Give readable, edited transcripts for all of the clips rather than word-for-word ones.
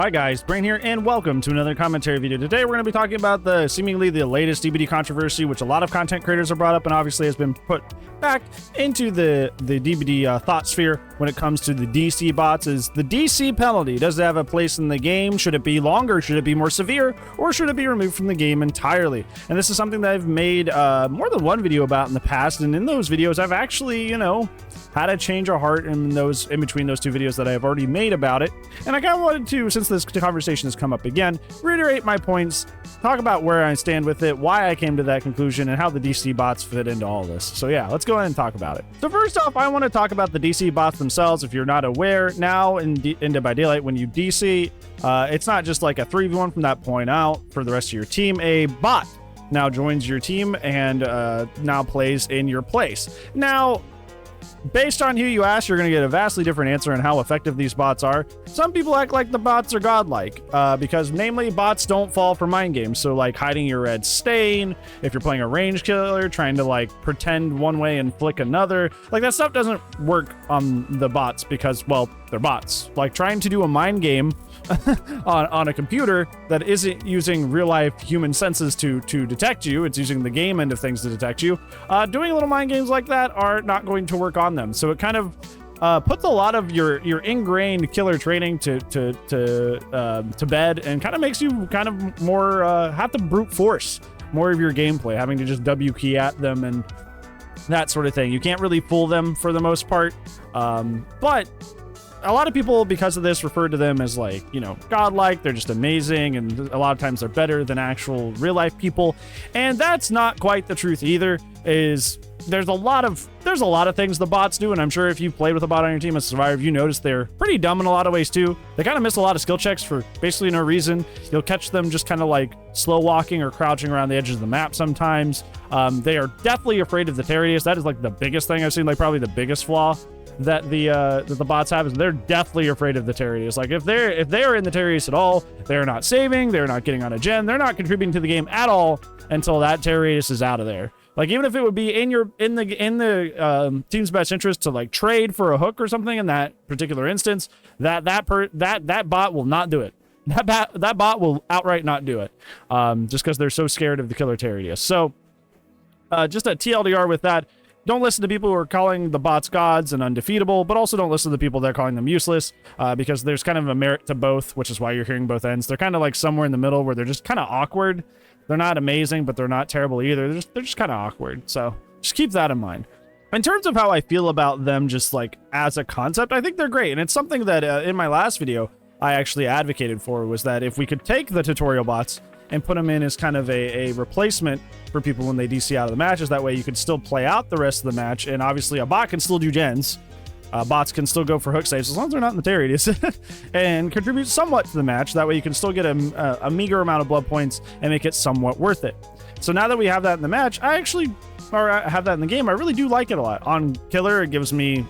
Hi guys, Brain here, and welcome to another commentary video. Today we're going to be talking about the seemingly the latest DBD controversy, which a lot of content creators have brought up and obviously has been put back into the DBD thought sphere when it comes to the DC bots. Is the DC penalty, does it have a place in the game? Should it be longer? Should it be more severe? Or should it be removed from the game entirely? And this is something that I've made more than one video about in the past, and in those videos I've actually, had a change of heart in between those two videos that I've already made about it. And I kind of wanted to, since this conversation has come up again, reiterate my points, talk about where I stand with it, why I came to that conclusion, and how the DC bots fit into all this. So yeah, let's go ahead and talk about it. So first off, I want to talk about the DC bots themselves. If you're not aware, now in Dead by Daylight, when you DC, it's not just like a 3v1 from that point out for the rest of your team. A bot now joins your team and now plays in your place. Now, based on who you ask, you're going to get a vastly different answer on how effective these bots are. Some people act like the bots are godlike, because namely bots don't fall for mind games. So like hiding your red stain, if you're playing a range killer, trying to like pretend one way and flick another, like that stuff doesn't work on the bots because, well, they're bots. Like trying to do a mind game on a computer that isn't using real life human senses to detect you, it's using the game end of things to detect you. Doing little mind games like that are not going to work on them. So it kind of puts a lot of your ingrained killer training to bed, and kind of makes you kind of more have to brute force more of your gameplay, having to just W key at them and that sort of thing. You can't really fool them for the most part, but a lot of people, because of this, refer to them as like, godlike. They're just amazing, and a lot of times they're better than actual real life people. And that's not quite the truth either. There's a lot of things the bots do, and I'm sure if you played with a bot on your team as a survivor, you notice they're pretty dumb in a lot of ways too. They kind of miss a lot of skill checks for basically no reason. You'll catch them just kind of like slow walking or crouching around the edges of the map sometimes. They are definitely afraid of the Terrius. That is like the biggest thing I've seen, like probably the biggest flaw that the bots have, is they're definitely afraid of the Terrius. Like if they're in the Terrius at all, they're not saving, they're not getting on a gen, they're not contributing to the game at all until that Terrius is out of there. Like even if it would be in the team's best interest to like trade for a hook or something in that particular instance, that bot will not do it. That bot will outright not do it, just because they're so scared of the killer Terrius. So just a TLDR with that. Don't listen to people who are calling the bots gods and undefeatable, but also don't listen to the people that are calling them useless, because there's kind of a merit to both, which is why you're hearing both ends. They're kind of like somewhere in the middle where they're just kind of awkward. They're not amazing, but they're not terrible either. They're just kind of awkward. So just keep that in mind. In terms of how I feel about them just like as a concept, I think they're great. And it's something that in my last video, I actually advocated for, was that if we could take the tutorial bots and put them in as kind of a replacement for people when they DC out of the matches. That way you can still play out the rest of the match, and obviously a bot can still do gens. Bots can still go for hook saves as long as they're not in the Terrius and contribute somewhat to the match. That way you can still get a meager amount of blood points and make it somewhat worth it. So now that we have that in the match, I have that in the game, I really do like it a lot. On Killer, it gives me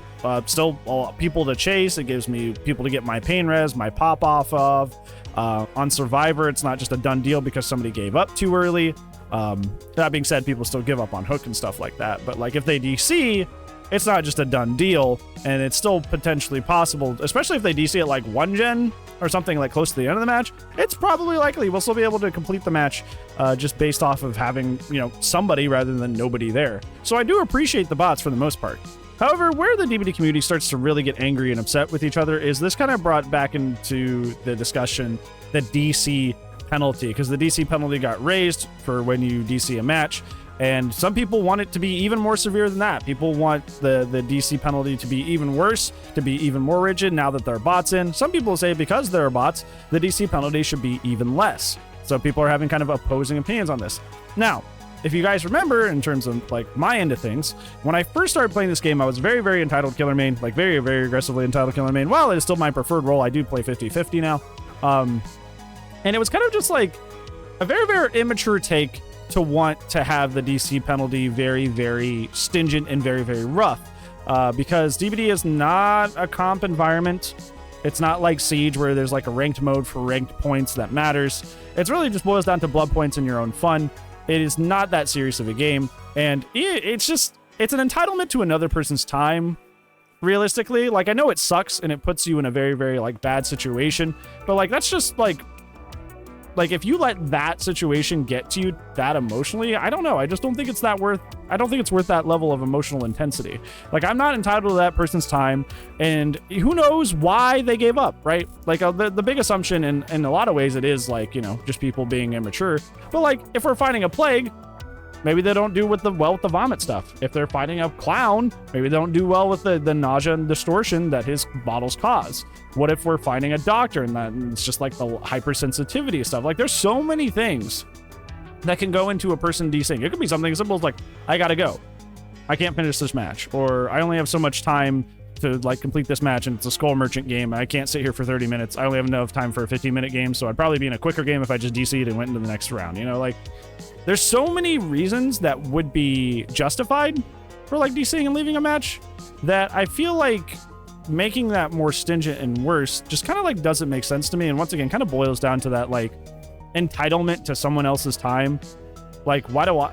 still people to chase. It gives me people to get my pain res, my pop off of. On Survivor, it's not just a done deal because somebody gave up too early. That being said, people still give up on hook and stuff like that. But like if they DC, it's not just a done deal, and it's still potentially possible, especially if they DC at like 1 gen or something like close to the end of the match. It's probably likely we'll still be able to complete the match just based off of having, somebody rather than nobody there. So I do appreciate the bots for the most part. However, where the DBD community starts to really get angry and upset with each other is this kind of brought back into the discussion the DC penalty, because the DC penalty got raised for when you DC a match, and some people want it to be even more severe than that. People want the DC penalty to be even worse, to be even more rigid now that there are bots in. Some people say because there are bots, the DC penalty should be even less. So people are having kind of opposing opinions on this. Now, if you guys remember, in terms of like my end of things, when I first started playing this game, I was very, very entitled killer main, like very, very aggressively entitled killer main. While it is still my preferred role, I do play 50-50 now. And it was kind of just like a very, very immature take to want to have the DC penalty very, very stingent and very, very rough, because DBD is not a comp environment. It's not like Siege where there's like a ranked mode for ranked points that matters. It's really just boils down to blood points and your own fun. It is not that serious of a game, and it's an entitlement to another person's time realistically. Like, I know it sucks and it puts you in a very, very like bad situation, but like, that's just like if you let that situation get to you that emotionally, I don't know. I just don't think it's I don't think it's worth that level of emotional intensity. Like, I'm not entitled to that person's time, and who knows why they gave up, right? Like, the big assumption in a lot of ways, it is like, you know, just people being immature. But like, if we're fighting a plague, maybe they don't do well with the vomit stuff. If they're fighting a clown, maybe they don't do well with the nausea and distortion that his bottles cause. What if we're fighting a doctor and it's just like the hypersensitivity stuff? Like, there's so many things that can go into a person DCing. It could be something as simple as like, I gotta go. I can't finish this match. Or I only have so much time to like complete this match, and it's a Skull Merchant game. I can't sit here for 30 minutes. I only have enough time for a 15-minute game, so I'd probably be in a quicker game if I just DC'd and went into the next round. You know, like, there's so many reasons that would be justified for like DCing and leaving a match that I feel like making that more stingent and worse just kind of like doesn't make sense to me. And once again, kind of boils down to that like entitlement to someone else's time. Like, why do I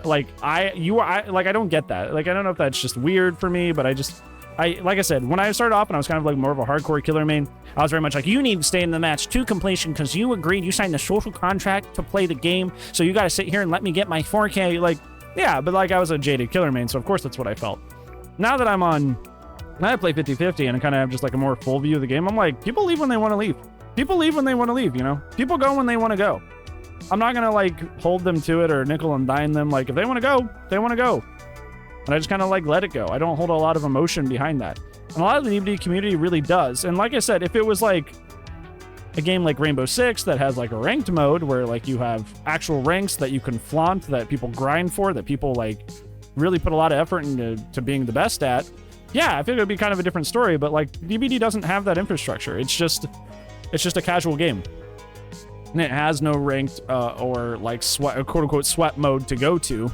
don't get that. Like, I don't know if that's just weird for me, but like I said, when I started off and I was kind of like more of a hardcore killer main, I was very much like, you need to stay in the match to completion because you agreed, you signed the social contract to play the game, so you got to sit here and let me get my 4K. Like, yeah, but like, I was a jaded killer main, so of course that's what I felt. Now that I play 50-50 and I kind of have just like a more full view of the game, I'm like, people leave when they want to leave. People leave when they want to leave, you know? People go when they want to go. I'm not going to like hold them to it or nickel and dime them. Like, if they want to go, they want to go. And I just kind of like let it go. I don't hold a lot of emotion behind that. And a lot of the DBD community really does. And like I said, if it was like a game like Rainbow Six that has like a ranked mode where like you have actual ranks that you can flaunt, that people grind for, that people like really put a lot of effort into being the best at, yeah, I think it would be kind of a different story. But like, DBD doesn't have that infrastructure. It's just a casual game. And it has no ranked or like sweat, quote unquote sweat mode to go to.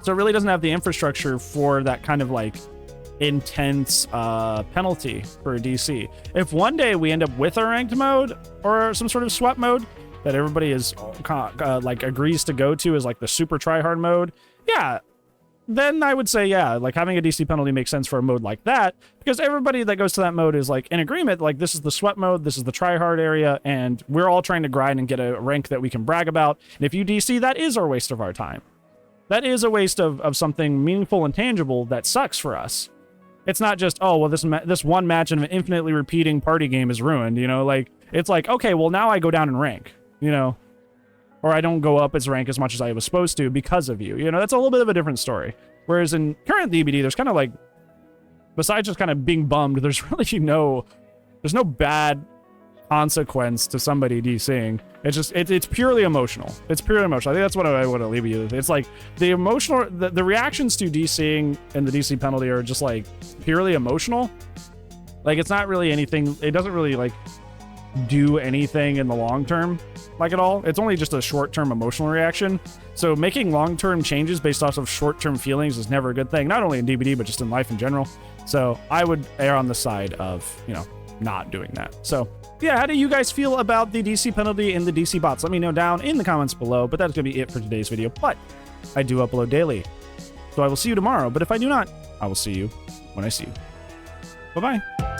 So it really doesn't have the infrastructure for that kind of like intense penalty for a DC. If one day we end up with a ranked mode or some sort of sweat mode that everybody is like agrees to go to as like the super tryhard mode, yeah, then I would say, yeah, like having a DC penalty makes sense for a mode like that, because everybody that goes to that mode is like in agreement, like this is the sweat mode, this is the tryhard area, and we're all trying to grind and get a rank that we can brag about. And if you DC, that is our waste of our time. That is a waste of something meaningful and tangible that sucks for us. It's not just, oh, well, this one match in an infinitely repeating party game is ruined, you know? Like, it's like, okay, well, now I go down in rank, you know? Or I don't go up as rank as much as I was supposed to because of you. You know, that's a little bit of a different story. Whereas in current DBD, there's kind of like, besides just kind of being bummed, there's really no bad consequence to somebody DCing. It's just, it's purely emotional. It's purely emotional. I think that's what I want to leave you with. It's like the emotional, the reactions to DCing and the DC penalty are just like purely emotional. Like, it's not really anything. It doesn't really like do anything in the long term, like at all. It's only just a short-term emotional reaction. So making long-term changes based off of short-term feelings is never a good thing, not only in DBD, but just in life in general. So I would err on the side of, you know, not doing that. So yeah, how do you guys feel about the DC penalty and the DC bots? Let me know down in the comments below, but that's going to be it for today's video. But I do upload daily, so I will see you tomorrow. But if I do not, I will see you when I see you. Bye-bye.